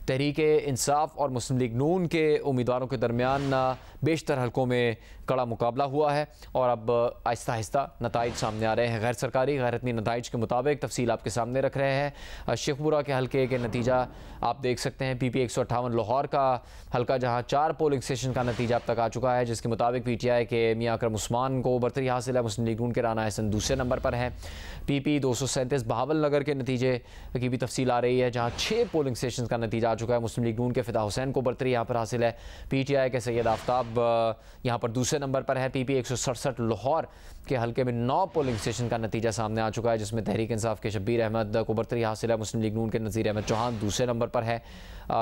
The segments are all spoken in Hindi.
तहरीक इंसाफ और मुस्लिम लीग नून के उम्मीदवारों के दरमियान बेशतर हलकों में कड़ा मुकाबला हुआ है और अब आहिस्ता आहिस्ता नताइज सामने आ रहे हैं। गैर सरकारी गैर रत्नी नताइज के मुताबिक तफसील आपके सामने रख रहे हैं। शेखपुरा के हल्के के नतीजा आप देख सकते हैं। PP 158 लाहौर का हल्का जहां 4 पोलिंग स्टेशन का नतीजा अब तक आ चुका है, जिसके मुताबिक PTI के मियां अकरम उस्मान को बरतरी हासिल है। मुस्लिम लीग नून के राना हसन दूसरे नंबर पर हैं। PP 237 बहावल नगर के नतीजे की भी तफसील आ रही है, जहाँ 6 पोलिंग स्टेशन का नतीजा आ चुका है। मुस्लिम लीग नून के फिदा हुसैन को बरतरी यहाँ पर हासिल है। PTI के सैयद आफ्ताब यहाँ पर दूसरे नंबर पर है। PP 167 लाहौर के हल्के में 9 पोलिंग स्टेशन का नतीजा सामने आ चुका है, जिसमें तहरीक इंसाफ के शब्बीर अहमद को बरतरी हासिल है। मुस्लिम लीग नून के नज़ीर अहमद चौहान दूसरे नंबर पर है।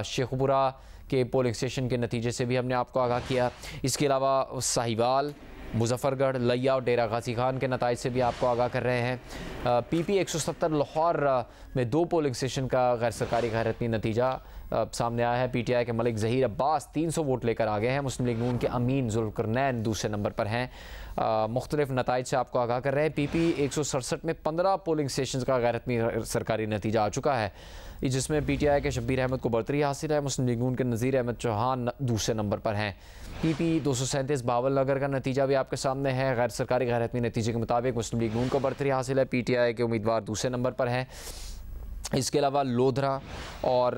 शेखपुरा के पोलिंग स्टेशन के नतीजे से भी हमने आपको आगाह किया। इसके अलावा साहिवाल, मुजफ्फरगढ़, लिया और डेरा गाजी खान के नताइज से भी आपको आगाह कर रहे हैं। PP 170 लाहौर में 2 पोलिंग स्टेशन का गैर सरकारी गैर रत्नी नतीजा सामने आया है। PTI के मलिक ज़हीर अब्बास 300 वोट लेकर आगे हैं। मुस्लिम लीग नून के अमीन जुल्करनैन दूसरे नंबर पर हैं। मुख्तलिफ नताइज से आपको आगाह कर रहे हैं। PP 167 में 15 पोलिंग स्टेशन का गैर रत्नी सरकारी नतीजा आ चुका है, जिसमें PTI के शब्बीर अहमद को बरतरी हासिल है। मुस्लिम लीग नून के नज़ीर अहमद चौहान दूसरे नंबर पर हैं। PP 237 बहावल नगर का नतीजा भी आपके सामने है। गैर सरकारी गैर रत्नी नतीजे के मुताबिक मुस्लिम लीग नून को बरतरी हासिल है। PTI के उम्मीदवार दूसरे नंबर पर हैं। इसके अलावा लोधरा और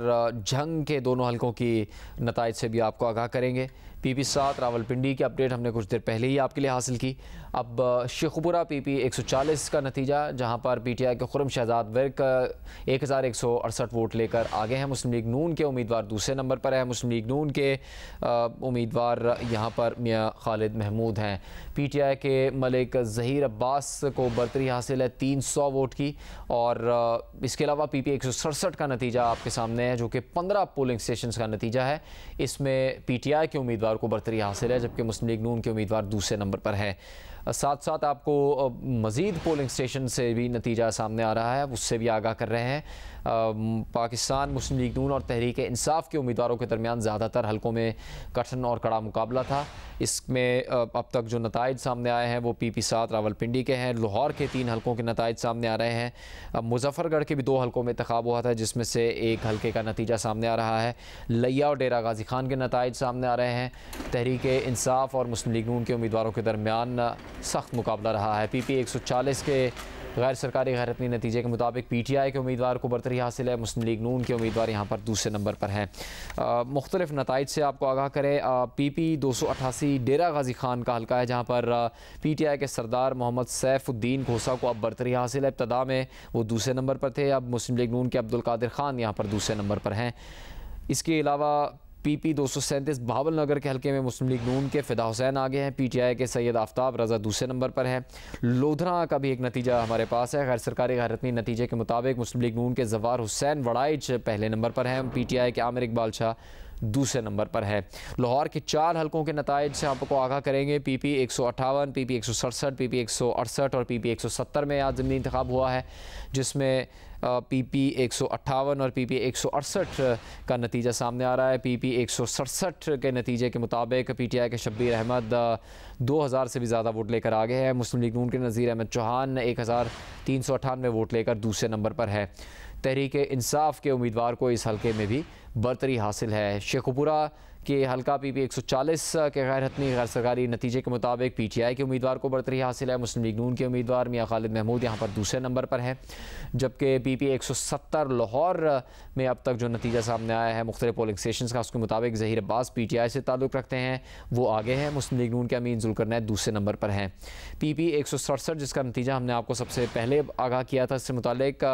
जंग के दोनों हलकों की नताइज से भी आपको आगाह करेंगे। PP 7 रावलपिंडी की अपडेट हमने कुछ देर पहले ही आपके लिए हासिल की। अब शेखपुरा PP 140 का नतीजा, जहां पर PTI के खुरम शहजाद वर्क 1168 वोट लेकर आगे हैं। मुस्लिम लीग नून के उम्मीदवार दूसरे नंबर पर है। मुस्लिम लीग नून के उम्मीदवार यहां पर मियां खालिद महमूद हैं। PTI के मलिक ज़हीर अब्बास को बरतरी हासिल है 300 वोट की। और इसके अलावा PP 167 का नतीजा आपके सामने है, जो कि 15 पोलिंग स्टेशन का नतीजा है। इसमें PTI के उम्मीदवार को बरतरी हासिल है, जबकि मुस्लिम लीग नून के उम्मीदवार दूसरे नंबर पर है। साथ साथ आपको मज़ीद पोलिंग स्टेशन से भी नतीजा सामने आ रहा है, उससे भी आगाह कर रहे हैं। पाकिस्तान मुस्लिम लीग नून और तहरीक इंसाफ के उम्मीदवारों के दरमियान ज़्यादातर हलकों में कठिन और कड़ा मुकाबला था। इसमें अब तक जो नताइज सामने आए हैं वो PP 7 रावलपिंडी के हैं। लाहौर के 3 हलकों के नताइज सामने आ रहे हैं। मुजफ्फरगढ़ के भी 2 हलकों में इंतखाब हुआ था, जिसमें से एक हलके का नतीजा सामने आ रहा है। लिया और डेरा गाजी खान के नताइज सामने आ रहे हैं। तहरीक इंसाफ और मुस्लिम लीग नून के उम्मीदवारों के दरमियान सख्त मुकाबला रहा है। PP 140 के गैर सरकारी गैर रत्नी नतीजे के मुताबिक PTI के उम्मीदवार को बरतरी हासिल है। मुस्लिम लीग नून के उम्मीदवार यहाँ पर दूसरे नंबर पर हैं। मुख्तलिफ नताइज से आपको आगाह करें। PP 288 डेरा गाजी खान का हल्का है, जहाँ पर PTI के सरदार मोहम्मद सैफुद्दीन खोसा को अब बरतरी हासिल है। इब्तदा में वो दूसरे नंबर पर थे, अब मुस्लिम लीग नून के अब्दुल कादिर खान यहाँ पर दूसरे नंबर पर हैं। इसके अलावा PP 237 बहावल नगर के हल्के में मुस्लिम लीग नून के फिदा हुसैन आगे हैं। PTI के सैयद आफ्ताब रज़ा दूसरे नंबर पर है। लोधरा का भी एक नतीजा हमारे पास है। गैर सरकारी गैर रत्नी नतीजे के मुताबिक मुस्लिम लीग नून के जवार हुसैन वड़ाइच पहले नंबर पर हैं। PTI के आमिर इकबाल शाह दूसरे नंबर पर है। लाहौर के 4 हलकों के नताइज से आपको आगाह करेंगे। PP 158, PP 167, PP 168 और PP 170 में आज ज़मीनी इंतखाब हुआ है, जिसमें PP 158 और PP 168 का नतीजा सामने आ रहा है। PP 167 के नतीजे के मुताबिक PTI के शब्बीर अहमद 2000 से भी ज़्यादा वोट लेकर आगे हैं। मुस्लिम लीग नून के नज़ीर अहमद चौहान 1398 वोट लेकर दूसरे नंबर पर है। तहरीक इंसाफ के उम्मीदवार को इस हलके में भी बरतरी हासिल है। शेखपुरा के हल्का PP 140 के गैर हतमी गैर सरकारी नतीजे के मुताबिक PTI के उम्मीदवार को बरतरी हासिल है। मुस्लिम लीग नून के उम्मीदवार मियां खालिद महमूद यहाँ पर दूसरे नंबर पर हैं, जबकि PP 170 लाहौर में अब तक जो नतीजा सामने आया है मुख्तलिफ पोलिंग स्टेशन का, उसके मुताबिक ज़हीर अब्बास PTI से ताल्लुक़ रखते हैं, वो आगे हैं। मुस्लिम लीग नून के अमीन जुल्करनैन दूसरे नंबर पर हैं। PP 167 जिसका नतीजा हमने आपको सबसे पहले आगाह किया था, इससे मुतालिक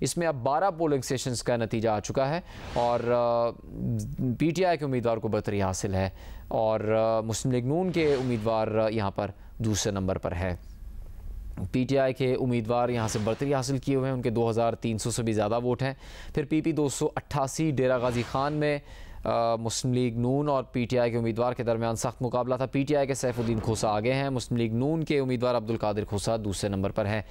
इसमें अब 12 पोलिंग स्टेशन का नतीजा आ चुका है और PTI के उम्मीदवार को बरतरी हासिल है और मुस्लिम लीग नून के उम्मीदवार यहाँ पर दूसरे नंबर पर है। PTI के उम्मीदवार यहाँ से बरतरी हासिल किए हुए हैं, उनके 2300 से भी ज़्यादा वोट हैं। फिर PP 288 डेरा गाजी खान में मुस्लिम लीग नून और PTI के उम्मीदवार के दरमियान सख्त मुकाबला था। PTI के सैफुद्दीन खोसा आगे हैं, मुस्लिम लीग नून के उम्मीदवार अब्दुल कादिर खोसा दूसरे नंबर पर हैं।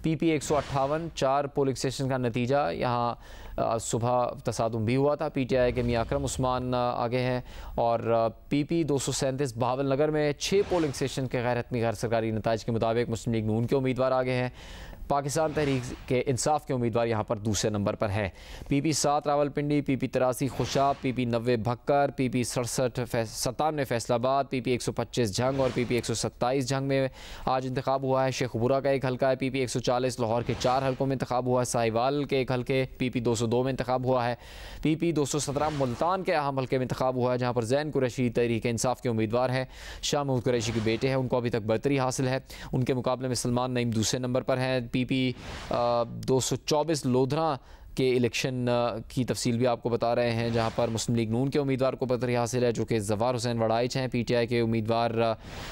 PP 158 4 पोलिंग स्टेशन का नतीजा, यहाँ सुबह तसादुम भी हुआ था। PTI के मियां अकरम उस्मान आगे हैं और PP 237 बहावल नगर में 6 पोलिंग स्टेशन के गैर हतमी गैर सरकारी नताइज के मुताबिक मुस्लिम लीग नून के उम्मीदवार आगे हैं। पाकिस्तान तहरीक के इंसाफ के उम्मीदवार यहाँ पर दूसरे नंबर पर है। PP 7 Rawalpindi, PP 83 Khushab, PP 90 Bhakkar, PP 97 Faisalabad, PP 125 Jhang और PP 127 झंग में आज इंतखाब हुआ है। शेखपुरा का एक हल्का है। PP 140 लाहौर के 4 हल्कों में इंतखाब हुआ है। साहिवाल के एक हल्के PP 202 में इंतखाब हुआ है। PP 217 मुल्तान के अहम हल्के में इंतखाब हुआ है, जहाँ पर जैन कुरैशी तहरीक इंसाफ के उम्मीदवार हैं। शाह महमूद कुरैशी के बेटे हैं, उनको अभी तक बरतरी हासिल है। उनके मुकाबले में सलमान नईम दूसरे नंबर पर हैं। PP 224 लोधरा के इलेक्शन की तफसील भी आपको बता रहे हैं, जहां पर मुस्लिम लीग नून के उम्मीदवार को बरतरी हासिल है, जो कि जवार हुसैन वड़ाइच हैं। PTI के उम्मीदवार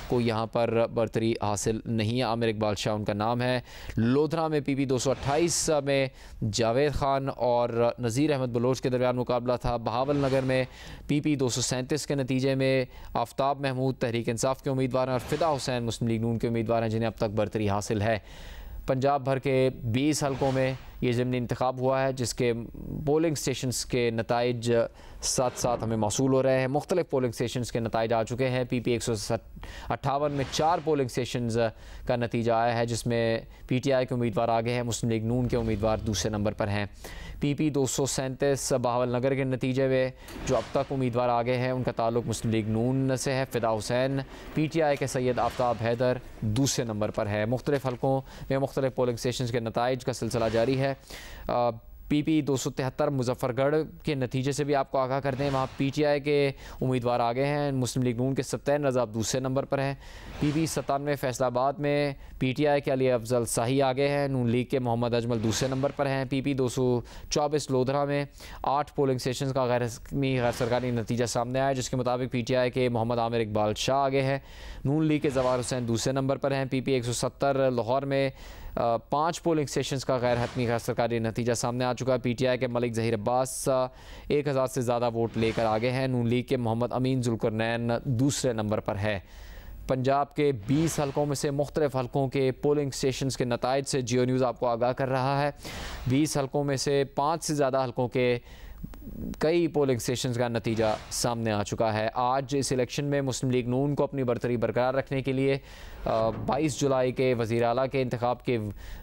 को यहां पर बरतरी हासिल नहीं है, आमिर इकबाल शाह उनका नाम है। लोधरा में PP 228 में जावेद खान और नज़ीर अहमद बलोच के दरमियान मुकाबला था। बहावल नगर में PP 237 के नतीजे में आफ्ताब महमूद तहरीक इंसाफ के उम्मीदवार हैं और फ़िदा हुसैन मुस्लिम लीग नून के उम्मीदवार हैं, जिन्हें अब तक बरतरी हासिल है। पंजाब भर के 20 हलकों में ये ज़िमनी इंतखाब हुआ है, जिसके पोलिंग स्टेशंस के नताइज साथ साथ हमें मौसूल हो रहे हैं। मुख्तलिफ पोलिंग स्टेशंस के नताइज आ चुके हैं। PP 158 में 4 पोलिंग स्टेशंस का नतीजा आया है, जिसमें PTI के उम्मीदवार आगे हैं, मुस्लिम लीग नून के उम्मीदवार दूसरे नंबर पर हैं। PP 237 बहावल नगर के नतीजे में जो अब तक उम्मीदवार आगे हैं, उनका ताल्लुक मुस्लिम लीग नून से है। फ़िदा हुसैन PTI के सैयद आफ्ताब हैदर दूसरे नंबर पर है। मुख्तलिफ हलकों में मुख्तलिफ पोलिंग स्टेशन के नताइज का सिलसिला जारी है। PP 273 मुजफ्फरगढ़ के नतीजे से भी आपको आगाह करते हैं, वहाँ PTI के उम्मीदवार आगे हैं। मुस्लिम लीग नून के सत्तैन रज़ाब दूसरे नंबर पर हैं। PP 97 फैसलाबाद में PTI के अली अफजल शाही आगे हैं। नून लीग के मोहम्मद अजमल दूसरे नंबर पर हैं। PP 224 लोधरा में 8 पोलिंग स्टेशन का गैर सरकारी नतीजा सामने आया, जिसके मुताबिक PTI के मोहम्मद आमिर इकबाल शाह आगे हैं। नून लीग के जवार हुसैन दूसरे नंबर पर हैं। PP 170 लाहौर में 5 पोलिंग स्टेशन का गैर हतमी गैर सरकारी नतीजा सामने आ चुका है। PTI के मलिक ज़हीर अब्बास 1000 से ज़्यादा वोट लेकर आगे हैं। नून लीग के मोहम्मद अमीन जुल्करनैन दूसरे नंबर पर है। पंजाब के 20 हलकों में से मुख्तलिफ हलकों के पोलिंग स्टेशन के नताइज से जियो न्यूज़ आपको आगाह कर रहा है। 20 हलकों में से 5 से ज़्यादा हलकों के कई पोलिंग स्टेशन का नतीजा सामने आ चुका है। आज इस इलेक्शन में मुस्लिम लीग नून को अपनी बरतरी बरकरार रखने के लिए 22 जुलाई के वज़ीर आला के इंतखाब के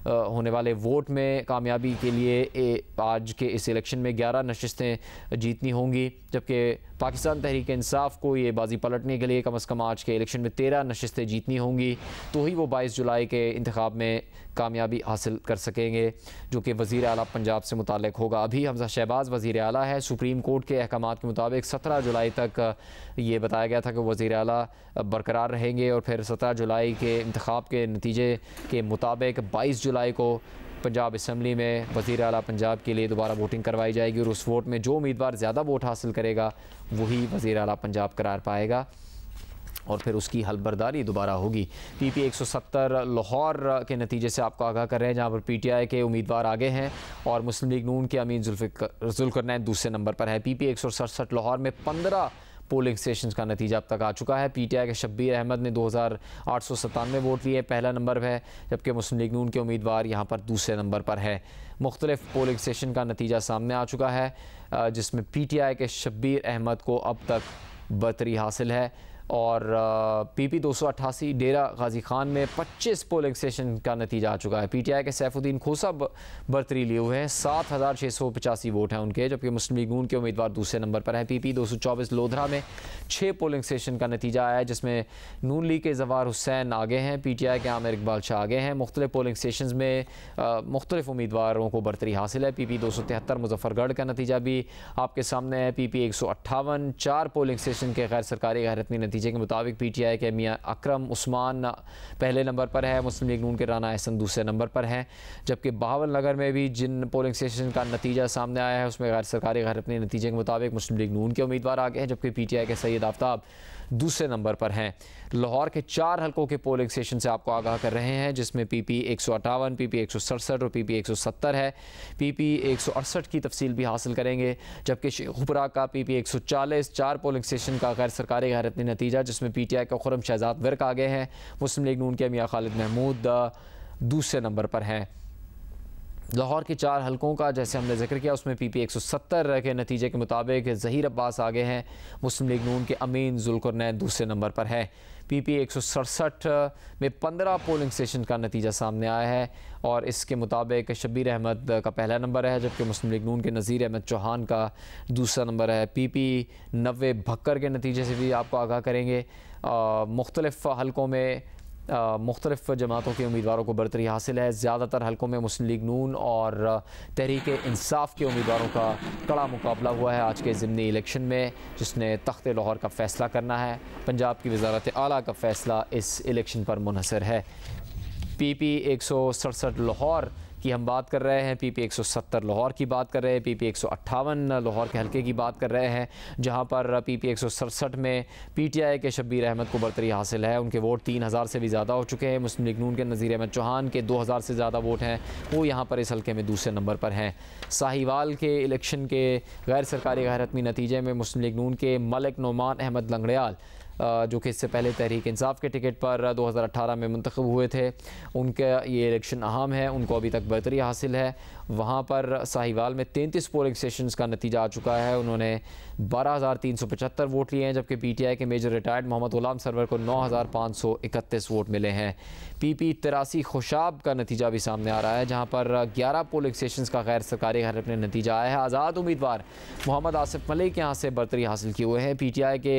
होने वाले वोट में कामयाबी के लिए आज के इस इलेक्शन में 11 नशिस्तें जीतनी होंगी, जबकि पाकिस्तान तहरीक इंसाफ को ये बाजी पलटने के लिए कम अज़ कम आज के इलेक्शन में 13 नशिस्तें जीतनी होंगी, तो ही वो 22 जुलाई के इंतखाब में कामयाबी हासिल कर सकेंगे, जो कि वज़ीर आला पंजाब से मुताल्लिक़ होगा। अभी हमज़ा शहबाज वज़ीर आला है। सुप्रीम कोर्ट के अहकामात के मुताबिक 17 जुलाई तक ये बताया गया था कि वज़ीर आला बरकरार रहेंगे और फिर 17 जुलाई के इंतखाब के नतीजे के मुताबिक 22 जुलाई को पंजाब असम्बली में वज़ीर आला पंजाब के लिए दोबारा वोटिंग करवाई जाएगी और उस वोट में जो उम्मीदवार ज़्यादा वोट हासिल करेगा वही वज़ीर आला पंजाब करार पाएगा और फिर उसकी हलबरदारी दोबारा होगी। PP 170 लाहौर के नतीजे से आपको आगाह कर रहे हैं, जहाँ पर PTI के उम्मीदवार आगे हैं और मुस्लिम लीग नून के अमीन जुल्करनैन दूसरे नंबर पर है। PP 167 लाहौर में 15 पोलिंग स्टेशन का नतीजा अब तक आ चुका है। PTI के शब्बीर अहमद ने 2897 वोट लिए, पहला नंबर है, जबकि मुस्लिम लीग नून के उम्मीदवार यहाँ पर दूसरे नंबर पर है। मुख्तलिफ पोलिंग स्टेशन का नतीजा सामने आ चुका है, जिसमें PTI के शब्बीर अहमद को अब तक बरतरी हासिल है और PP 288 डेरा गाजी खान में 25 पोलिंग स्टेशन का नतीजा आ चुका है। PTI के सैफुद्दीन खोसा बरतरी लिए हुए हैं, 7685 वोट हैं उनके, जबकि मुस्लिम लीग नून के उम्मीदवार दूसरे नंबर पर हैं। PP 224 लोधरा में 6 पोलिंग स्टेशन का नतीजा आया है, जिसमें नून लीग के जवार हुसैन आगे हैं, PTI के आमिर इकबाल शाह आगे हैं। मुख्तलिफ पोलिंग स्टेशन में मुख्तलिफ उम्मीदवारों को बरतरी हासिल है। PP 273 मुजफ्फरगढ़ का नतीजा भी आपके सामने है। PP 158 4 पोलिंग स्टेशन के गैर सरकारी गैर हतमी नतीजे के मुताबिक PTI के मियाँ अकरम उस्मान पहले नंबर पर है, मुस्लिम लीग नून के राना एहसन दूसरे नंबर पर हैं, जबकि बहावल नगर में भी जिन पोलिंग स्टेशन का नतीजा सामने आया है उसमें गैर सरकारी गैर अपने नतीजे के मुताबिक मुस्लिम लीग नून के उम्मीदवार आगे हैं, जबकि PTI के सैयद आफ्ताब दूसरे नंबर पर हैं। लाहौर के 4 हलकों के पोलिंग स्टेशन से आपको आगाह कर रहे हैं, जिसमें PP 158, PP 167 और PP 170 है। PP 168 की तफसील भी हासिल करेंगे, जबकि शेखपुरा का PP 140 4 पोलिंग स्टेशन का गैर सरकारी गैर अपनी नतीजा, जिसमें PTI का खुरम शहजाद वर्क आगे हैं, मुस्लिम लीग नून के मियाँ खालिद महमूद दूसरे नंबर पर हैं। लाहौर के 4 हलकों का जैसे हमने जिक्र किया, उसमें PP 170 के नतीजे के मुताबिक ज़हीर अब्बास आगे हैं। मुस्लिम लीग नून के अमीन जुल्करनैन दूसरे नंबर पर है। PP 167 में 15 पोलिंग स्टेशन का नतीजा सामने आया है और इसके मुताबिक शब्बीर अहमद का पहला नंबर है, जबकि मुस्लिम लीग नून के नज़ीर अहमद चौहान का दूसरा नंबर है। PP 90 भक्कर के नतीजे से भी आपको आगाह करेंगे। मुख्तलिफ हलकों में मुख्तलिफ जमातों के उम्मीदवारों को बरतरी हासिल है। ज़्यादातर हलकों में मुस्लिम लीग नून और तहरीक इंसाफ के उम्मीदवारों का कड़ा मुकाबला हुआ है आज के ज़िमनी इलेक्शन में, जिसने तख्त लाहौर का फ़ैसला करना है। पंजाब की वज़ारत आला का फ़ैसला इस इलेक्शन पर मुनहसर है। PP 167 लाहौर की हम बात कर रहे हैं, PP 170 लाहौर की बात कर रहे हैं, PP 158 लाहौर के हलके की बात कर रहे हैं, जहां पर PP 167 में PTI के शब्बीर अहमद को बरतरी हासिल है। उनके वोट 3000 से भी ज़्यादा हो चुके हैं। मुस्लिम लीग नून के नज़ीर अहमद चौहान के 2000 से ज़्यादा वोट हैं, वो यहाँ पर इस हलके में दूसरे नंबर पर हैं। साहिवाल के इलेक्शन के गैर सरकारी गैर हतमी नतीजे में मुस्लिम लीग नून के मलिक नोमान अहमद लंगड़ियाल, जो कि इससे पहले तहरीक इंसाफ के टिकट पर 2018 में मुंतखब हुए थे, उनका ये इलेक्शन अहम है, उनको अभी तक बरतरी हासिल है। वहाँ पर साहिवाल में 33 पोलिंग स्टेशंस का नतीजा आ चुका है। उन्होंने 12,375 वोट लिए हैं, जबकि PTI के मेजर रिटायर्ड मोहम्मद गुलाम सरवर को 9,531 वोट मिले हैं। PP 83 खुशाब का नतीजा भी सामने आ रहा है, जहाँ पर 11 पोलिंग स्टेशंस का गैर सरकारी घर अपने नतीजा आया है। आज़ाद उम्मीदवार मोहम्मद आसिफ मलिक यहाँ से बरतरी हासिल किए हुए हैं। PTI के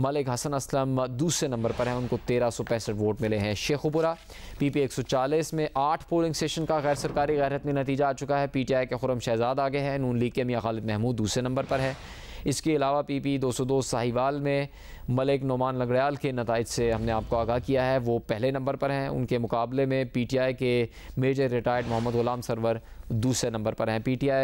मलिक हसन असलम दूसरे नंबर पर हैं, उनको 1365 वोट मिले हैं। शेखुपुरा PP 140 में 8 पोलिंग स्टेशन का गैर सरकारी गैर हतमी नतीजा आ चुका है। PTI के खुरम शहजाद आगे हैं। नून लीग के मियां खालिद महमूद दूसरे नंबर पर है। इसके अलावा PP 202 साहिवाल में मलिक नोमान लंगड़ियाल के नताइज से हमने आपको आगाह किया है, वो पहले नंबर पर हैं। उनके मुकाबले में PTI के मेजर रिटायर्ड मोहम्मद गुलाम सरवर दूसरे नंबर पर हैं। PTI